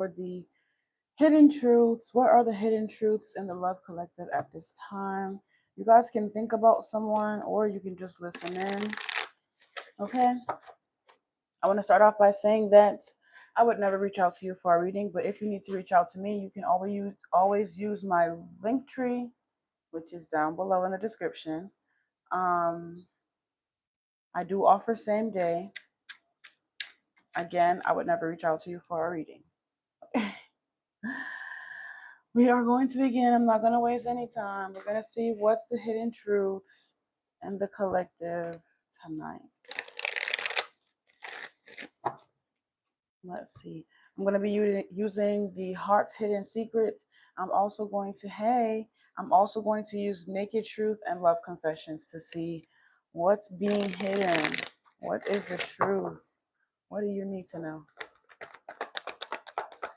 for the hidden truths. What are the hidden truths in the love collective at this time? You guys can think about someone or you can just listen in. Okay. I want to start off by saying that I would never reach out to you for a reading, but if you need to reach out to me, you can always use my Linktree, which is down below in the description. Um, I do offer same day. Again, I would never reach out to you for a reading. We are going to begin. I'm not going to waste any time. We're going to see what's the hidden truths in the collective tonight. Let's see. I'm going to be using the Heart's Hidden Secrets. I'm also going to use Naked Truth and Love Confessions to see what's being hidden. What is the truth? What do you need to know?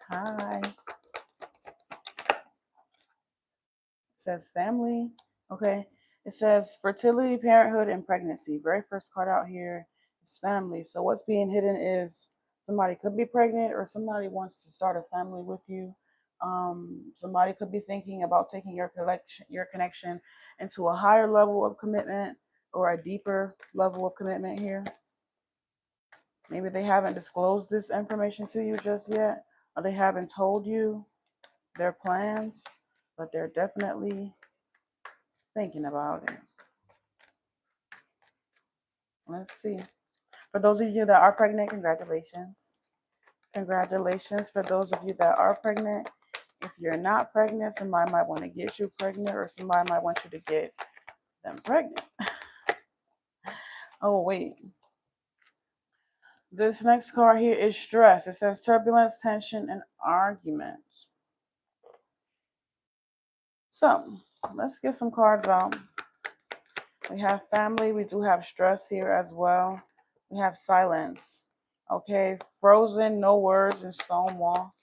Hi. It says family. Okay. It says fertility, parenthood, and pregnancy. Very first card out here is family. So what's being hidden is somebody could be pregnant or somebody wants to start a family with you. Somebody could be thinking about taking your connection into a higher level of commitment or a deeper level of commitment here. Maybe they haven't disclosed this information to you just yet, or they haven't told you their plans, but they're definitely thinking about it. Let's see. For those of you that are pregnant, congratulations. Congratulations for those of you that are pregnant. If you're not pregnant, somebody might want to get you pregnant or somebody might want you to get them pregnant. Oh, wait. This next card here is stress. It says turbulence, tension, and arguments. So, let's get some cards out. We have family. We do have stress here as well. We have silence. Okay, frozen, no words, and stonewall.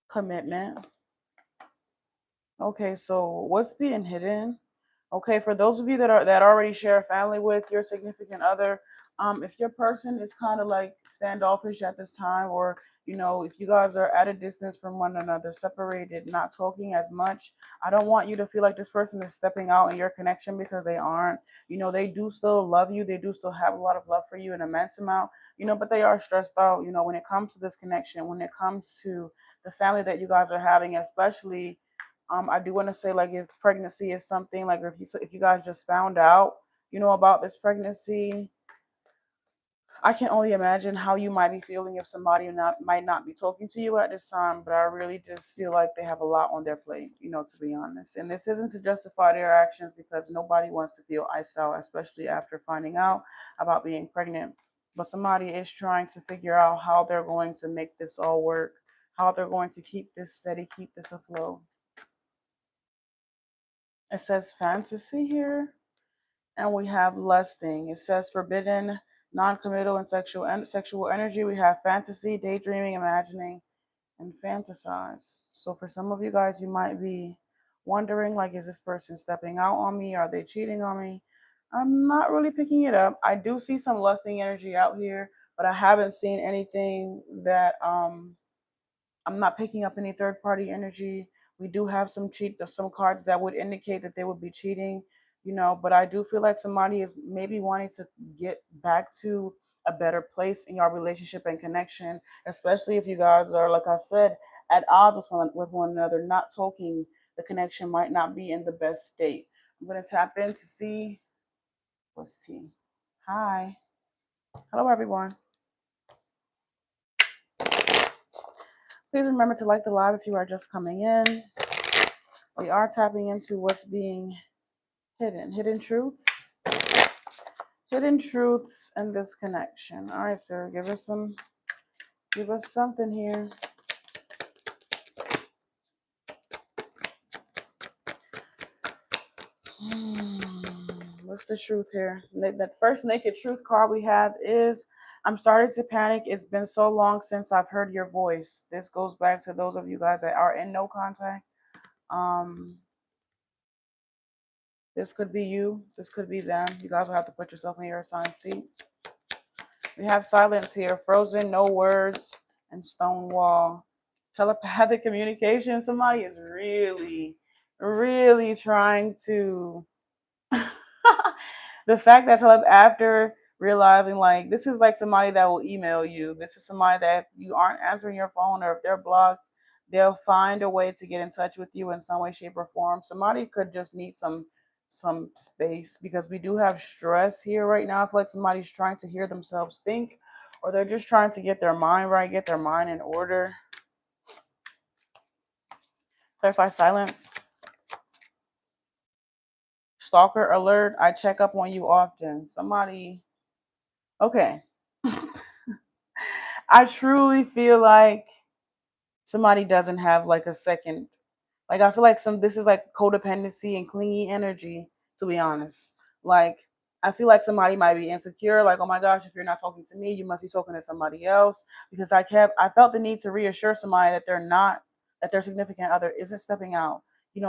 Commitment. Okay, so what's being hidden? Okay, for those of you that already share a family with your significant other, if your person is kind of like standoffish at this time, or if you guys are at a distance from one another, separated, not talking as much, I don't want you to feel like this person is stepping out in your connection because they aren't. They do still love you. They do still have a lot of love for you, an immense amount. But they are stressed out. When it comes to this connection, when it comes to the family that you guys are having, especially. I do want to say, like, if pregnancy is something, like, if you guys just found out, about this pregnancy, I can only imagine how you might be feeling if somebody might not be talking to you at this time. But I really just feel like they have a lot on their plate, to be honest. And this isn't to justify their actions because nobody wants to feel iced out, especially after finding out about being pregnant. But somebody is trying to figure out how they're going to make this all work, how they're going to keep this steady, keep this afloat. It says fantasy here, and we have lusting. It says forbidden, non-committal, and sexual energy. We have fantasy, daydreaming, imagining, and fantasize. So for some of you guys, you might be wondering, like, is this person stepping out on me? Are they cheating on me? I'm not really picking it up. I do see some lusting energy out here, but I haven't seen anything that I'm not picking up any third party energy. We do have some cards that would indicate that they would be cheating, but I do feel like somebody is maybe wanting to get back to a better place in your relationship and connection, especially if you guys are, like I said, at odds with one another, not talking. The connection might not be in the best state. I'm going to tap in to see what's tea. Hi. Hello, everyone. Please remember to like the live if you are just coming in. We are tapping into what's being hidden. Hidden truths. Hidden truths in this connection. All right, Spirit, give us something here. What's the truth here? That first naked truth card we have is, I'm starting to panic. It's been so long since I've heard your voice. This goes back to those of you guys that are in no contact. This could be you. This could be them. You guys will have to put yourself in your assigned seat. We have silence here, frozen, no words, and stone wall. Telepathic communication. Somebody is really, really trying to. The fact that after realizing like this is like somebody that will email you. This is somebody that if you aren't answering your phone or if they're blocked, they'll find a way to get in touch with you in some way, shape, or form. Somebody could just need some space because we do have stress here right now. I feel like somebody's trying to hear themselves think, or they're just trying to get their mind right, get their mind in order. Clarify silence. Stalker alert. I check up on you often. Somebody. Okay. I truly feel like somebody doesn't have like a second. Like I feel like this is like codependency and clingy energy, to be honest. Like I feel like somebody might be insecure, like, oh my gosh, if you're not talking to me, you must be talking to somebody else. Because I felt the need to reassure somebody that they're not, that their significant other isn't stepping out.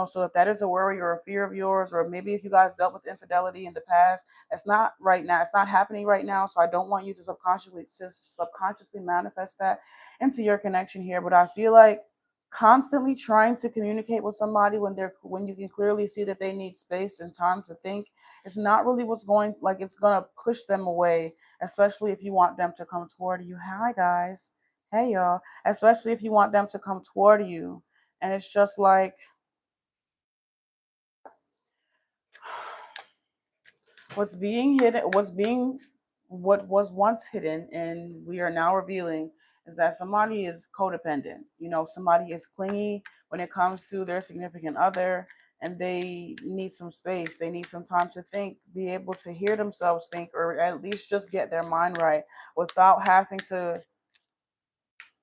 So if that is a worry or a fear of yours, or maybe if you guys dealt with infidelity in the past, it's not right now. It's not happening right now. So I don't want you to subconsciously manifest that into your connection here. But I feel like constantly trying to communicate with somebody when you can clearly see that they need space and time to think, it's not really what's going, like, it's gonna push them away, especially if you want them to come toward you. Hi guys. Hey y'all. Especially if you want them to come toward you. And it's just like what's being hidden, what was once hidden and we are now revealing is that somebody is codependent. Somebody is clingy when it comes to their significant other, and they need some space. They need some time to think, be able to hear themselves think, or at least just get their mind right without having to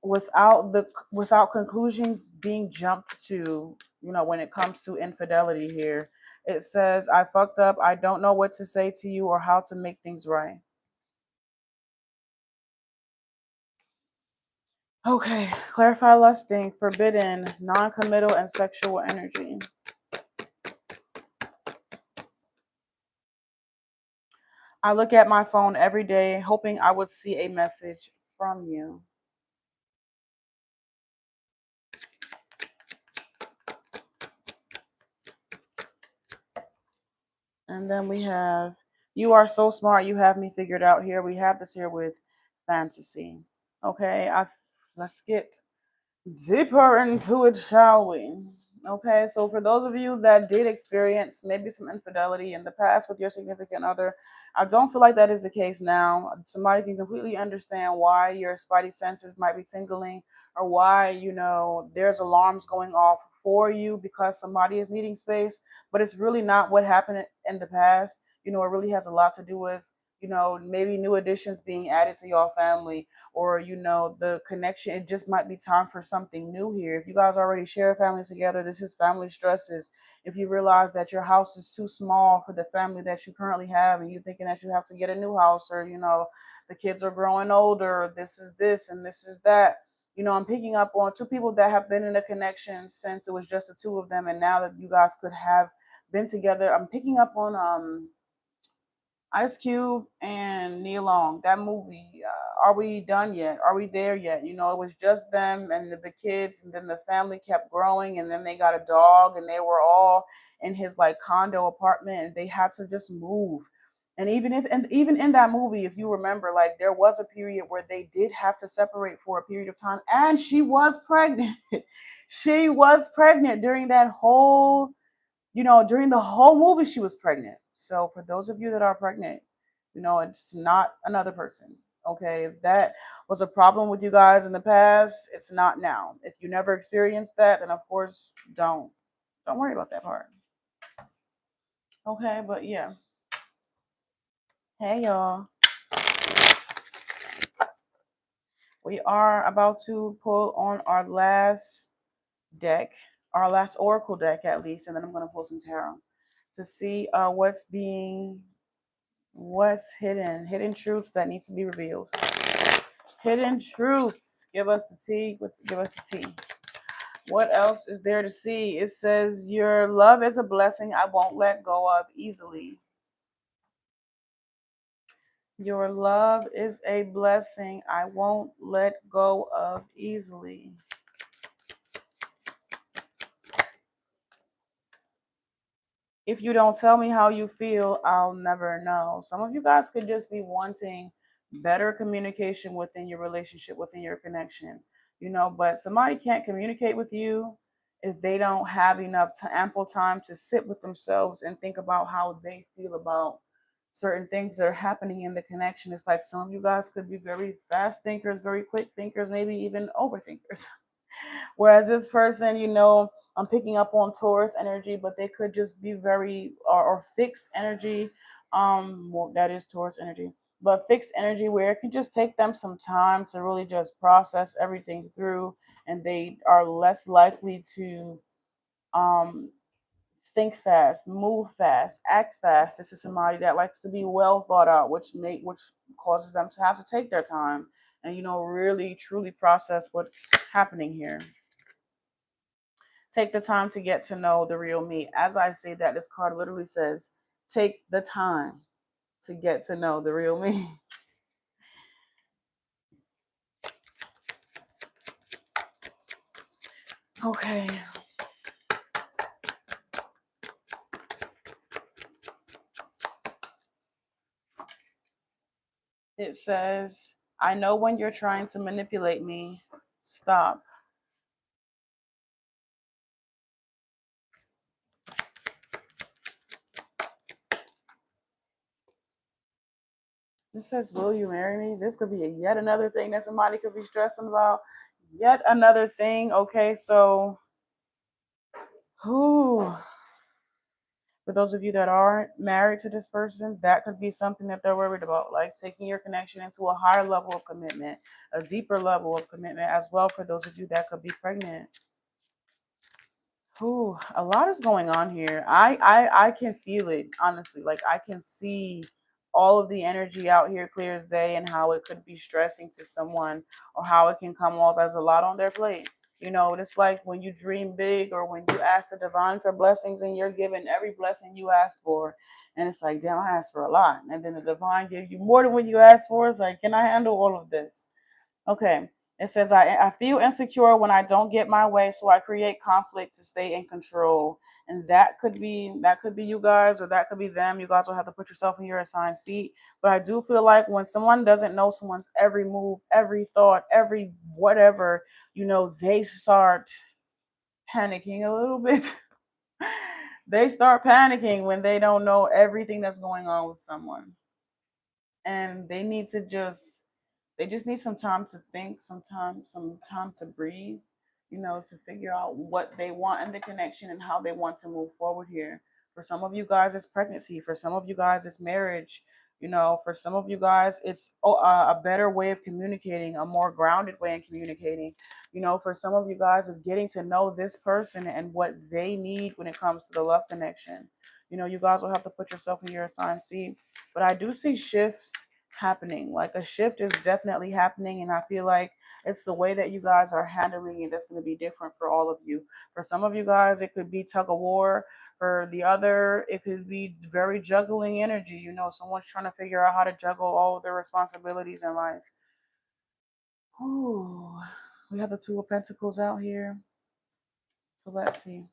without conclusions being jumped to, when it comes to infidelity here. It says, I fucked up, I don't know what to say to you or how to make things right. Okay, clarify lusting, forbidden, non-committal, and sexual energy. I look at my phone every day hoping I would see a message from you. And then we have, you are so smart, you have me figured out here. We have this here with fantasy. Okay, let's get deeper into it, shall we? Okay, so for those of you that did experience maybe some infidelity in the past with your significant other, I don't feel like that is the case now. Somebody can completely understand why your spidey senses might be tingling, or why, there's alarms going off for you because somebody is needing space, but it's really not what happened in the past. It really has a lot to do with, maybe new additions being added to your family, or the connection. It just might be time for something new here. If you guys already share families together, this is family stresses. If you realize that your house is too small for the family that you currently have, and you're thinking that you have to get a new house, or the kids are growing older, this is this and this is that. I'm picking up on two people that have been in a connection since it was just the two of them, and now that you guys could have been together. I'm picking up on Ice Cube and Neil Long, that movie. Are we done yet? Are we there yet? It was just them and the kids, and then the family kept growing, and then they got a dog, and they were all in his like condo apartment, and they had to just move. And even in that movie, if you remember, like there was a period where they did have to separate for a period of time, and she was pregnant. She was pregnant during the whole movie, she was pregnant. So for those of you that are pregnant, it's not another person. Okay, if that was a problem with you guys in the past, it's not now. If you never experienced that, then of course don't worry about that part. Okay, but yeah. Hey y'all. We are about to pull on our last deck, our last oracle deck at least, and then I'm gonna pull some tarot to see what's hidden truths that need to be revealed. Hidden truths. Give us the tea. Give us the tea. What else is there to see? It says, your love is a blessing I won't let go of easily. Your love is a blessing I won't let go of easily. If you don't tell me how you feel, I'll never know. Some of you guys could just be wanting better communication within your relationship, within your connection, but somebody can't communicate with you if they don't have enough ample time to sit with themselves and think about how they feel about certain things that are happening in the connection. It's like some of you guys could be very fast thinkers, very quick thinkers, maybe even overthinkers. Whereas this person, I'm picking up on Taurus energy, but they could just be very or fixed energy. Well, that is Taurus energy, but fixed energy where it can just take them some time to really just process everything through, and they are less likely to um think fast, move fast, act fast. This is somebody that likes to be well thought out, which causes them to have to take their time and really truly process what's happening here. Take the time to get to know the real me. As I say that, this card literally says, take the time to get to know the real me. Okay. It says, I know when you're trying to manipulate me. Stop. It says, will you marry me? This could be yet another thing that somebody could be stressing about. Yet another thing. Okay, so, who? For those of you that aren't married to this person, that could be something that they're worried about, like taking your connection into a higher level of commitment, a deeper level of commitment as well. For those of you that could be pregnant. Ooh, a lot is going on here. I can feel it, honestly. Like I can see all of the energy out here clear as day, and how it could be stressing to someone, or how it can come off as a lot on their plate. It's like when you dream big, or when you ask the divine for blessings and you're given every blessing you asked for. And it's like, damn, I asked for a lot. And then the divine gives you more than what you asked for. It's like, can I handle all of this? Okay. It says, I feel insecure when I don't get my way, so I create conflict to stay in control. And that could be you guys, or that could be them. You guys will have to put yourself in your assigned seat. But I do feel like when someone doesn't know someone's every move, every thought, every whatever, they start panicking a little bit. They start panicking when they don't know everything that's going on with someone. And they just need some time to think, some time to breathe, to figure out what they want in the connection and how they want to move forward here. For some of you guys, it's pregnancy. For some of you guys, it's marriage. For some of you guys, it's a better way of communicating, a more grounded way of communicating. For some of you guys, it's getting to know this person and what they need when it comes to the love connection. You guys will have to put yourself in your assigned seat. But I do see shifts happening. Like a shift is definitely happening, and I feel like it's the way that you guys are handling it that's going to be different for all of you. For some of you guys, it could be tug of war. For the other, it could be very juggling energy. Someone's trying to figure out how to juggle all of their responsibilities in life. Ooh, we have the Two of Pentacles out here. So let's see.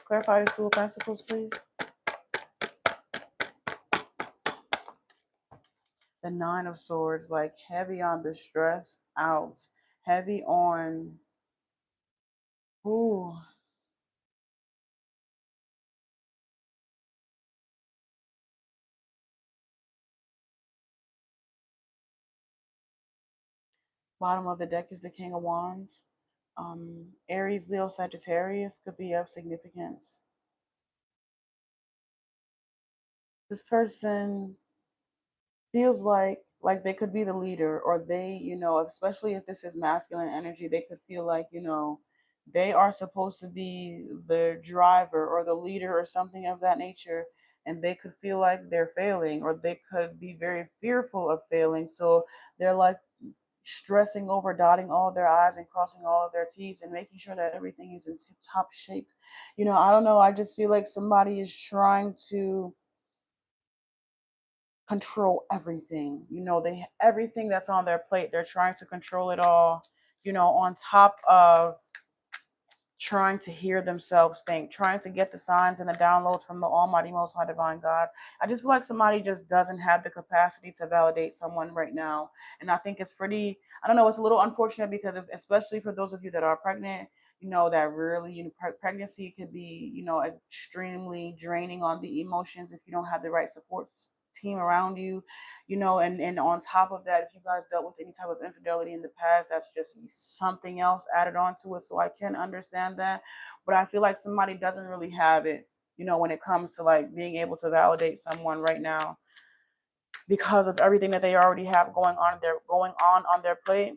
Clarify the Two of Pentacles, please. The Nine of Swords, like heavy on the stressed out, heavy on, ooh, bottom of the deck is the King of Wands. Aries, Leo, Sagittarius could be of significance. This person feels like they could be the leader, or they, especially if this is masculine energy, they could feel like, they are supposed to be the driver or the leader or something of that nature. And they could feel like they're failing, or they could be very fearful of failing. So they're like stressing over dotting all of their I's and crossing all of their T's and making sure that everything is in tip top shape. I don't know. I just feel like somebody is trying to control everything. They everything that's on their plate, they're trying to control it all, on top of trying to hear themselves think, trying to get the signs and the downloads from the Almighty Most High Divine God. I just feel like somebody just doesn't have the capacity to validate someone right now. And I think it's pretty, I don't know, it's a little unfortunate because especially for those of you that are pregnant, that really, pregnancy could be, extremely draining on the emotions if you don't have the right support team around you, and on top of that, if you guys dealt with any type of infidelity in the past, that's just something else added on to it. So I can understand that, but I feel like somebody doesn't really have it, when it comes to like being able to validate someone right now because of everything that they already have going on their plate.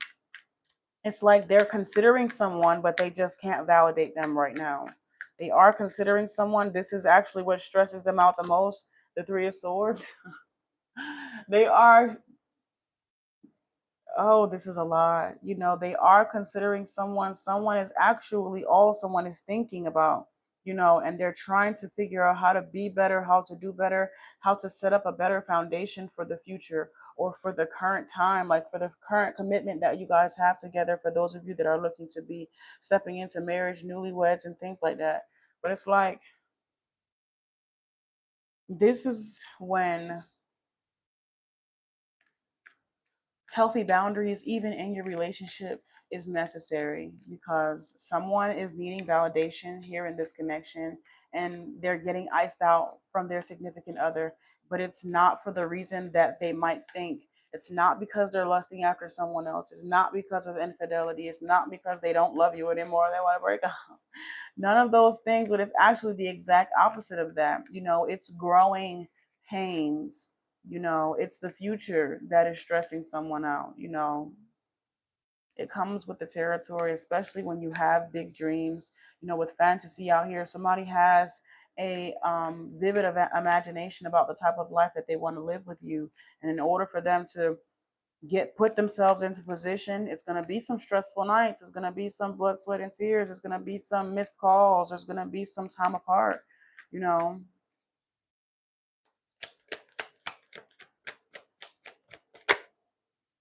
It's like they're considering someone, but they just can't validate them right now. They are considering someone. This is actually what stresses them out the most. The Three of Swords. They are, oh, this is a lot. They are considering someone. Someone is actually all someone is thinking about, and they're trying to figure out how to be better, how to do better, how to set up a better foundation for the future or for the current time, like for the current commitment that you guys have together, for those of you that are looking to be stepping into marriage, newlyweds, and things like that. But it's like, this is when healthy boundaries, even in your relationship, is necessary because someone is needing validation here in this connection and they're getting iced out from their significant other, but it's not for the reason that they might think. It's not because they're lusting after someone else. It's not because of infidelity. It's not because they don't love you anymore. They want to break up. None of those things, but it's actually the exact opposite of that. It's growing pains. It's the future that is stressing someone out. It comes with the territory, especially when you have big dreams. With fantasy out here, somebody has a vivid imagination about the type of life that they want to live with you, and in order for them to put themselves into position, it's going to be some stressful nights, it's going to be some blood, sweat, and tears, it's going to be some missed calls, there's going to be some time apart. you know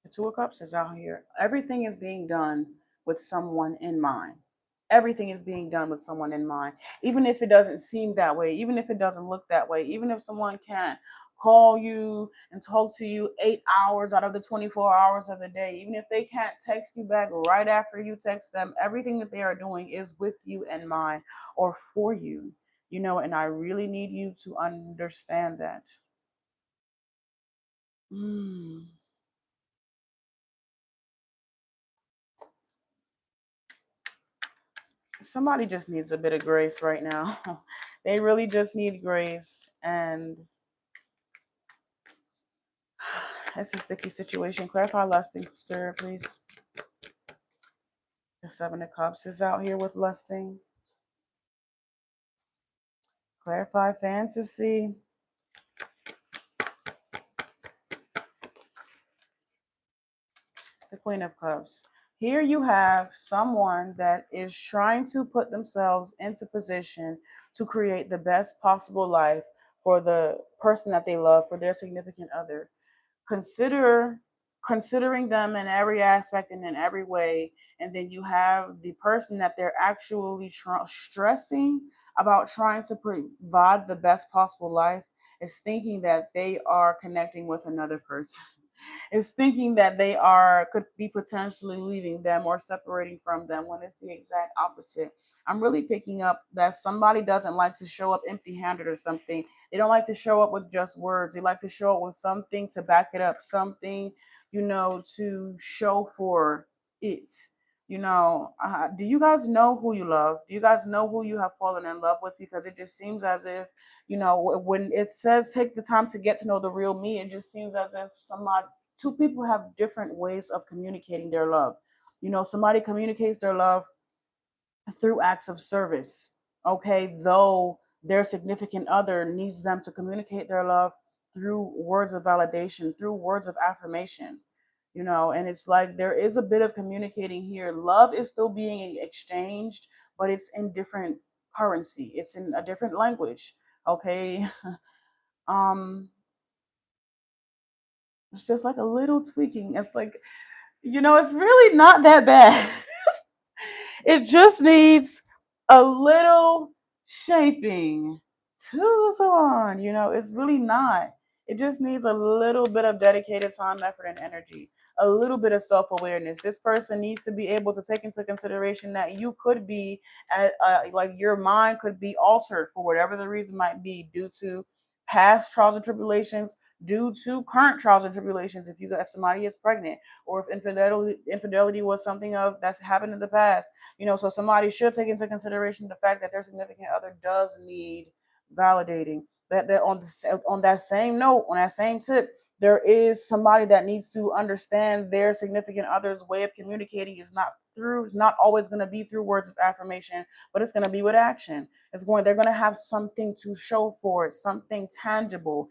The Two of Cups is out here. Everything is being done with someone in mind. Everything is being done with someone in mind. Even if it doesn't seem that way, even if it doesn't look that way, even if someone can't call you and talk to you 8 hours out of the 24 hours of the day, even if they can't text you back right after you text them, everything that they are doing is with you in mind or for you. And I really need you to understand that. Mm. Somebody just needs a bit of grace right now. They really just need grace. And it's a sticky situation. Clarify lusting, spirit, please. The Seven of Cups is out here with lusting. Clarify fantasy. The Queen of Cups. Here you have someone that is trying to put themselves into position to create the best possible life for the person that they love, for their significant other. consider Considering them in every aspect and in every way, and then you have the person that they're actually stressing about trying to provide the best possible life is thinking that they are connecting with another person, is thinking that they are could be potentially leaving them or separating from them, when it's the exact opposite. I'm really picking up that somebody doesn't like to show up empty handed or something. They don't like to show up with just words. They like to show up with something to back it up, something, to show for it. Do you guys know who you love? Do you guys know who you have fallen in love with? Because it just seems as if, when it says take the time to get to know the real me, it just seems as if two people have different ways of communicating their love. Somebody communicates their love through acts of service, okay, though their significant other needs them to communicate their love through words of validation, through words of affirmation. And it's like there is a bit of communicating here. Love is still being exchanged, but it's in different currency, it's in a different language, okay. um It's just like a little tweaking. It's like, it's really not that bad. It just needs a little shaping to the salon. It's really not. It just needs a little bit of dedicated time, effort, and energy. A little bit of self awareness. This person needs to be able to take into consideration that you could be like your mind could be altered for whatever the reason might be due to past trials and tribulations, due to current trials and tribulations. If somebody is pregnant, or if infidelity was something of that's happened in the past, so somebody should take into consideration the fact that their significant other does need validating. That on that same note, on that same tip, there is somebody that needs to understand their significant other's way of communicating is not always going to be through words of affirmation, but it's going to be with action. They're going to have something to show for it, something tangible.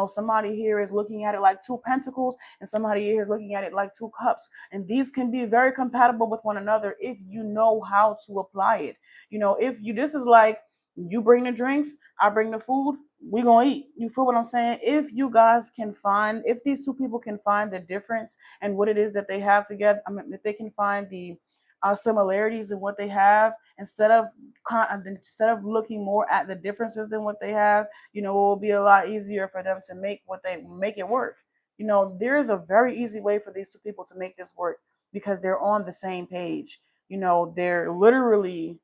Somebody here is looking at it like two pentacles, and somebody here is looking at it like two cups. And these can be very compatible with one another if you know how to apply it. If you this is like you bring the drinks, I bring the food, we gonna eat. You feel what I'm saying? If these two people can find the difference and what it is that they have together, I mean, if they can find the similarities in what they have instead of looking more at the differences than what they have, it will be a lot easier for them to make it work. There is a very easy way for these two people to make this work because they're on the same page. They're literally,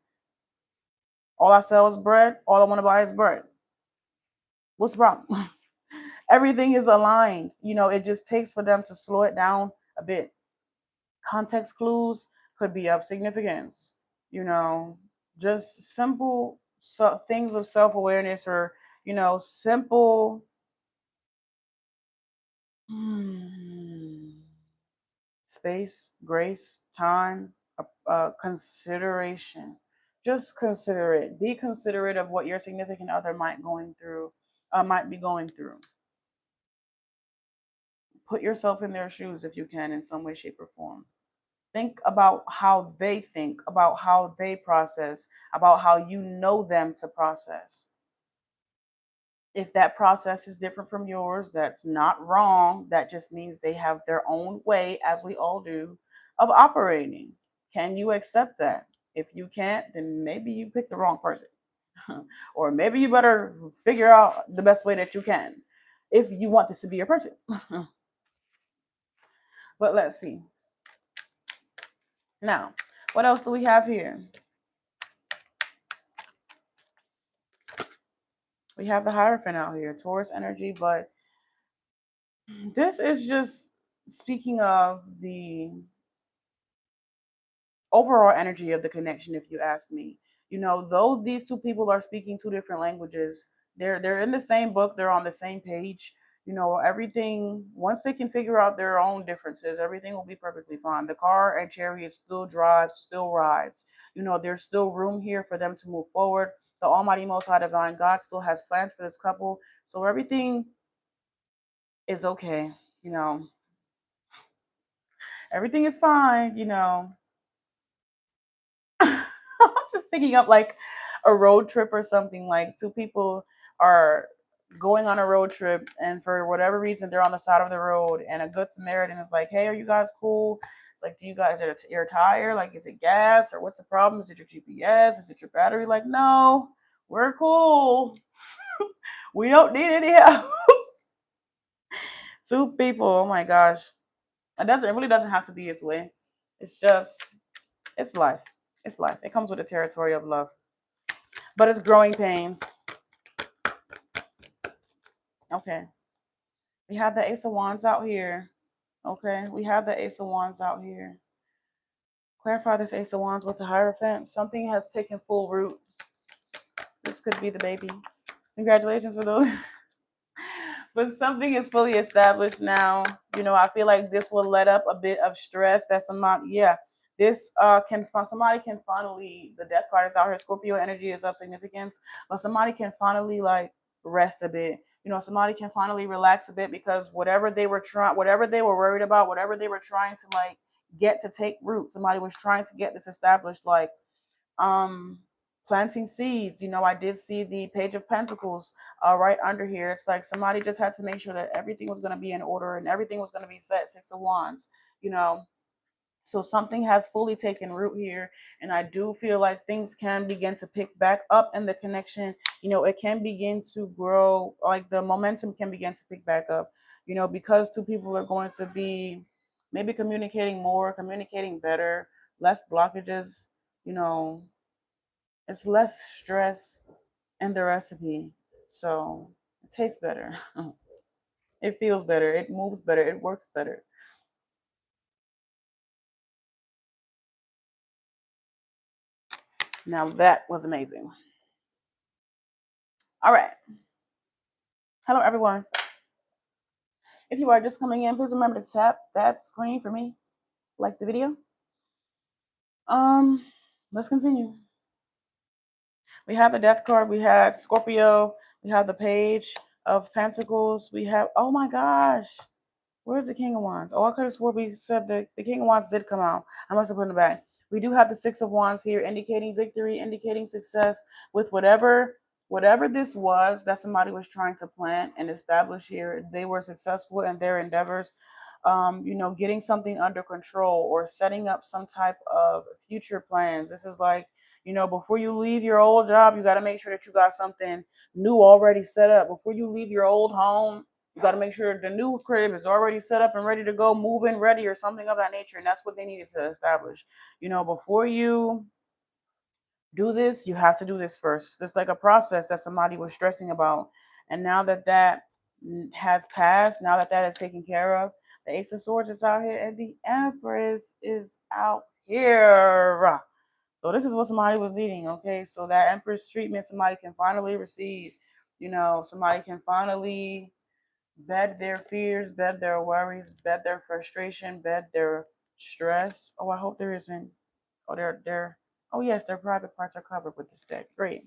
all I sell is bread. All I want to buy is bread. What's the problem? Everything is aligned. It just takes for them to slow it down a bit. Context clues could be of significance. Just simple things of self awareness, or simple space, grace, time, consideration. Just consider it. Be considerate of what your significant other might be going through. Put yourself in their shoes if you can, in some way, shape, or form. Think about how they think, about how they process, about how you know them to process. If that process is different from yours, that's not wrong. That just means they have their own way, as we all do, of operating. Can you accept that? If you can't, then maybe you picked the wrong person. Or maybe you better figure out the best way that you can if you want this to be your person. But let's see. Now, what else do we have here? We have the Hierophant out here, Taurus energy, but this is just speaking of the overall energy of the connection, if you ask me. Though these two people are speaking two different languages, they're in the same book, they're on the same page. Everything, once they can figure out their own differences, everything will be perfectly fine. The car and Chariot still drives, still rides. There's still room here for them to move forward. The Almighty Most High Divine God still has plans for this couple. So everything is okay. You know, everything is fine. I'm just picking up like a road trip or something. Like two people are going on a road trip, and for whatever reason, they're on the side of the road, and a good Samaritan is like, "Hey, are you guys cool?" It's like, "Do you guys, is it your tire? Like, is it gas, or what's the problem? Is it your GPS? Is it your battery?" Like, no, we're cool. We don't need any help. Two people. Oh my gosh, it really doesn't have to be this way. It's just, it's life. It's life. It comes with the territory of love, but it's growing pains. Okay. We have the Ace of Wands out here. Okay. We have the Ace of Wands out here. Clarify this Ace of Wands with the Hierophant. Something has taken full root. This could be the baby. Congratulations for those. But something is fully established now. I feel like this will let up a bit of stress that this somebody can finally, the Death card is out here, Scorpio energy is of significance, but somebody can finally like rest a bit. Somebody can finally relax a bit because whatever they were worried about, whatever they were trying to like get to take root, somebody was trying to get this established, like planting seeds. I did see the Page of Pentacles right under here. It's like somebody just had to make sure that everything was going to be in order and everything was going to be set. Six of Wands, you know. So something has fully taken root here, and I do feel like things can begin to pick back up in the connection. It can begin to grow, like the momentum can begin to pick back up, because two people are going to be maybe communicating more, communicating better, less blockages, you know, it's less stress in the recipe. So it tastes better. It feels better. It moves better. It works better. Now that was amazing. All right. Hello, everyone. If you are just coming in, please remember to tap that screen for me. Like the video. Um, let's continue. We have the Death card. We had Scorpio. We have the Page of Pentacles. We have, oh my gosh, where's the King of Wands? Oh, I could have swore we said the King of Wands did come out. I must have put it back. We do have the Six of Wands here, indicating victory, indicating success with whatever this was that somebody was trying to plant and establish here. They were successful in their endeavors. Getting something under control or setting up some type of future plans. This is like, before you leave your old job, you got to make sure that you got something new already set up. Before you leave your old home, you got to make sure the new crib is already set up and ready to go, move in ready or something of that nature. And that's what they needed to establish. Before you do this, you have to do this first. It's like a process that somebody was stressing about. And now that that has passed, now that that is taken care of, the Ace of Swords is out here and the Empress is out here. So this is what somebody was needing, okay? So that Empress treatment somebody can finally receive. Somebody can finally bed their fears, bed their worries, bed their frustration, bed their stress. Oh, I hope there isn't. Oh, they're. Oh yes, their private parts are covered with this deck. Great.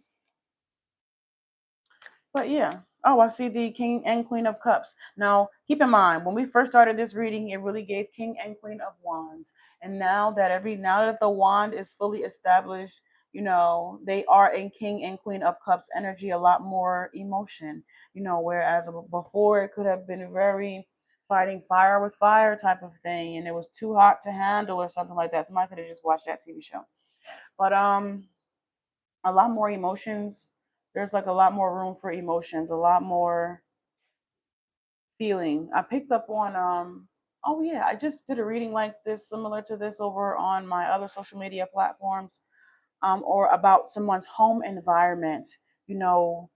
But yeah. Oh, I see the King and Queen of Cups. Now, keep in mind, when we first started this reading, it really gave King and Queen of Wands. And now that the wand is fully established, they are in King and Queen of Cups energy, a lot more emotion, whereas before it could have been very fighting fire with fire type of thing, and it was too hot to handle or something like that. Somebody could have just watched that TV show. But a lot more emotions. There's like a lot more room for emotions, a lot more feeling. I picked up on oh yeah, I just did a reading like this, similar to this over on my other social media platforms, or about someone's home environment, you know,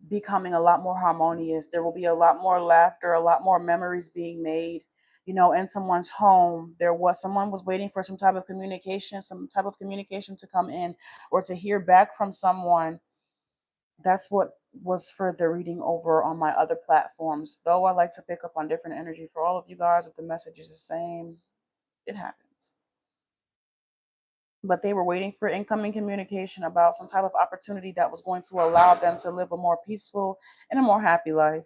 becoming a lot more harmonious. There will be a lot more laughter, a lot more memories being made, in someone's home. Someone was waiting for some type of communication to come in or to hear back from someone. That's what was for the reading over on my other platforms. Though I like to pick up on different energy for all of you guys, if the message is the same, it happens. But they were waiting for incoming communication about some type of opportunity that was going to allow them to live a more peaceful and a more happy life.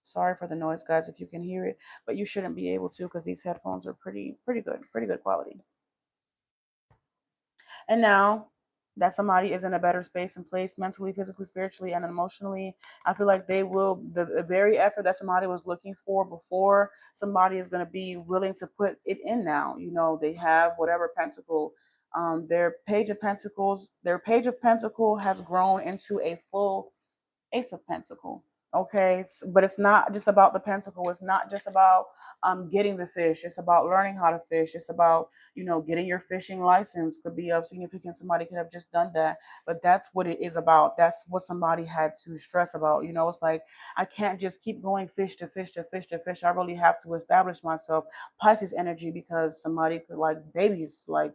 Sorry for the noise, guys, if you can hear it, but you shouldn't be able to because these headphones are pretty good quality. And now that somebody is in a better space and place mentally, physically, spiritually, and emotionally, I feel like the very effort that somebody was looking for before, somebody is going to be willing to put it in now. They have whatever pentacle, their page of pentacle has grown into a full Ace of Pentacle. Okay, but it's not just about the pentacle. It's not just about getting the fish. It's about learning how to fish. It's about getting your fishing license. Could be of significance. Somebody could have just done that, but that's what it is about. That's what somebody had to stress about. It's like I can't just keep going fish to fish to fish to fish. I really have to establish myself. Pisces energy, because somebody could like babies like.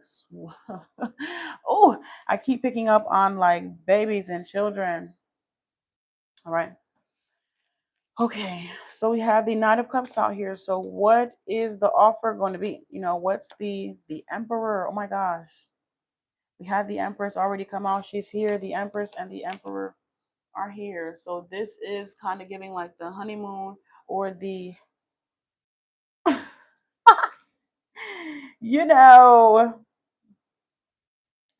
Oh, I keep picking up on like babies and children. All right. Okay, so we have the Knight of Cups out here. So what is the offer going to be? What's the Emperor? Oh my gosh. We have the Empress already come out. She's here. The Empress and the Emperor are here. So this is kind of giving like the honeymoon or the you know,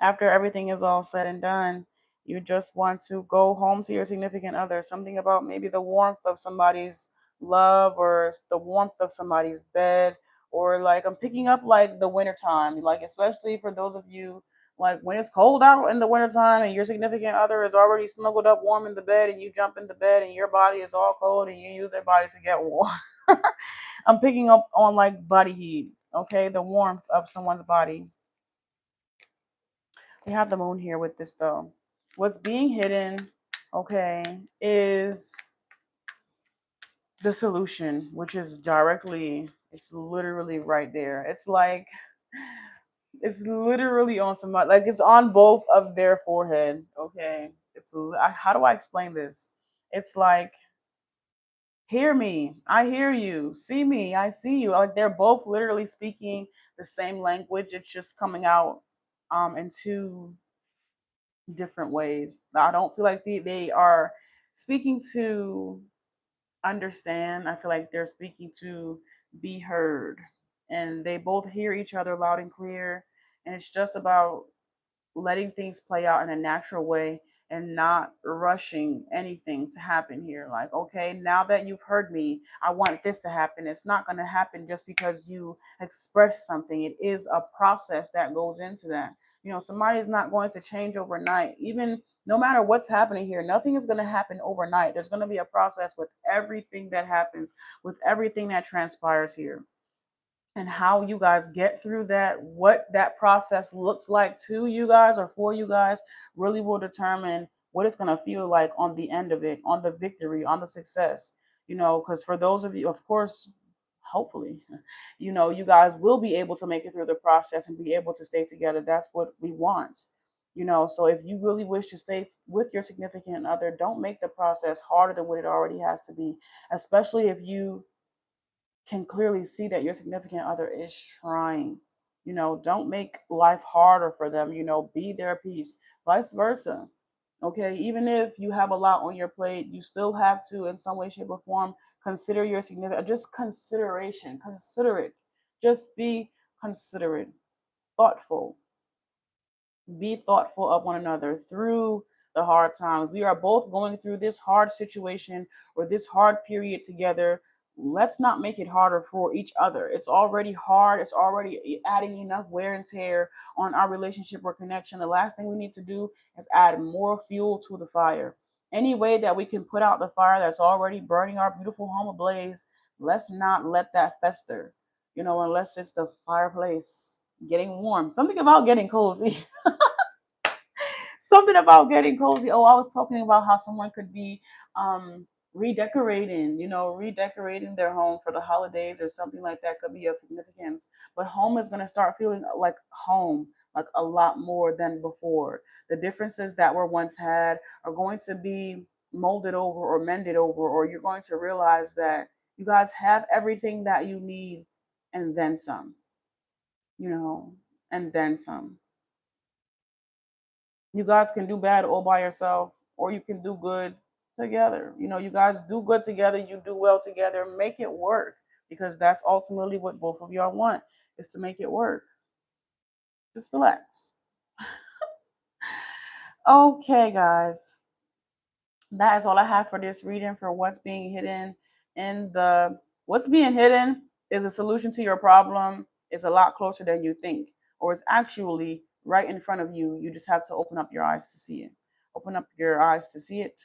After everything is all said and done, you just want to go home to your significant other. Something about maybe the warmth of somebody's love or the warmth of somebody's bed, or like I'm picking up like the wintertime, like especially for those of you like when it's cold out in the wintertime and your significant other is already snuggled up warm in the bed and you jump in the bed and your body is all cold and you use their body to get warm. I'm picking up on like body heat, okay? The warmth of someone's body. We have the moon here with this though. What's being hidden, okay, is the solution, which is directly, it's literally right there. It's like, it's literally on somebody, like it's on both of their forehead, okay? How do I explain this? It's like, hear me, I hear you, see me, I see you. Like they're both literally speaking the same language. It's just coming out in two different ways. I don't feel like they are speaking to understand. I feel like they're speaking to be heard. And they both hear each other loud and clear. And it's just about letting things play out in a natural way and not rushing anything to happen here. Like, okay, now that you've heard me, I want this to happen. It's not going to happen just because you express something. It is a process that goes into that. You know, somebody's not going to change overnight. Even no matter what's happening here, nothing is going to happen overnight. There's going to be a process with everything that happens, with everything that transpires here, and how you guys get through that, what that process looks like to you guys or for you guys, really will determine what it's going to feel like on the end of it, on the victory, on the success. You know, because for those of you, of course, hopefully, you know, you guys will be able to make it through the process and be able to stay together. That's what we want. You know, so if you really wish to stay with your significant other, don't make the process harder than what it already has to be, especially if you can clearly see that your significant other is trying. You know, don't make life harder for them. You know, be their peace, vice versa. Okay, even if you have a lot on your plate, you still have to, in some way, shape, or form, consider your significant. Just consideration, considerate. Just be considerate, thoughtful, be thoughtful of one another through the hard times. We are both going through this hard situation or this hard period together. Let's not make it harder for each other. It's already hard. It's already adding enough wear and tear on our relationship or connection. The last thing we need to do is add more fuel to the fire. Any way that we can put out the fire that's already burning our beautiful home ablaze, let's not let that fester, you know, unless it's the fireplace getting warm. Something about getting cozy. Something about getting cozy. Oh, I was talking about how someone could be redecorating, you know, redecorating their home for the holidays or something like that could be of significance. But home is going to start feeling like home, like a lot more than before. The differences that were once had are going to be molded over or mended over, or you're going to realize that you guys have everything that you need and then some, you know, and then some. You guys can do bad all by yourself, or you can do good together. You know, you guys do good together, you do well together, make it work, because that's ultimately what both of y'all want, is to make it work. Just relax. Okay, guys, that is all I have for this reading for what's being hidden in the what's being hidden is a solution to your problem. It's a lot closer than you think, or it's actually right in front of you. You just have to open up your eyes to see it. Open up your eyes to see it.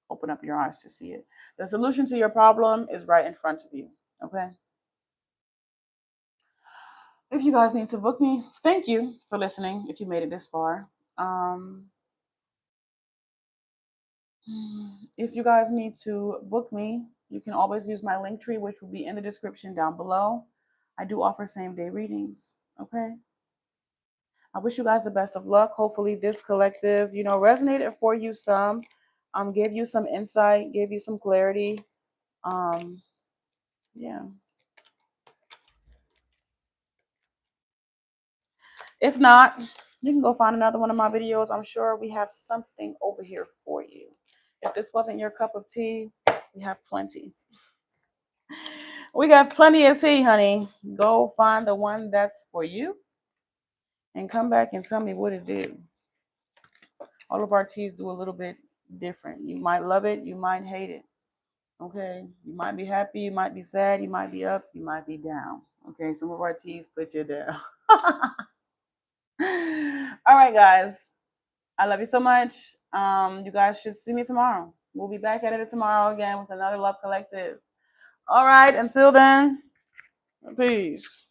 Open up your eyes to see it. The solution to your problem is right in front of you. Okay. If you guys need to book me, thank you for listening. If you made it this far, um, if you guys need to book me, you can always use my link tree, which will be in the description down below. I do offer same day readings. Okay. I wish you guys the best of luck. Hopefully, this collective, you know, resonated for you some, gave you some insight, gave you some clarity. Um, yeah. If not, you can go find another one of my videos. I'm sure we have something over here for you. If this wasn't your cup of tea, we have plenty. We got plenty of tea, honey. Go find the one that's for you and come back and tell me what it did. All of our teas do a little bit different. You might love it, you might hate it. Okay, you might be happy, you might be sad, you might be up, you might be down. Okay, some of our teas put you down. All right, guys. I love you so much. You guys should see me tomorrow. We'll be back at it tomorrow again with another Love Collective. All right, until then, peace.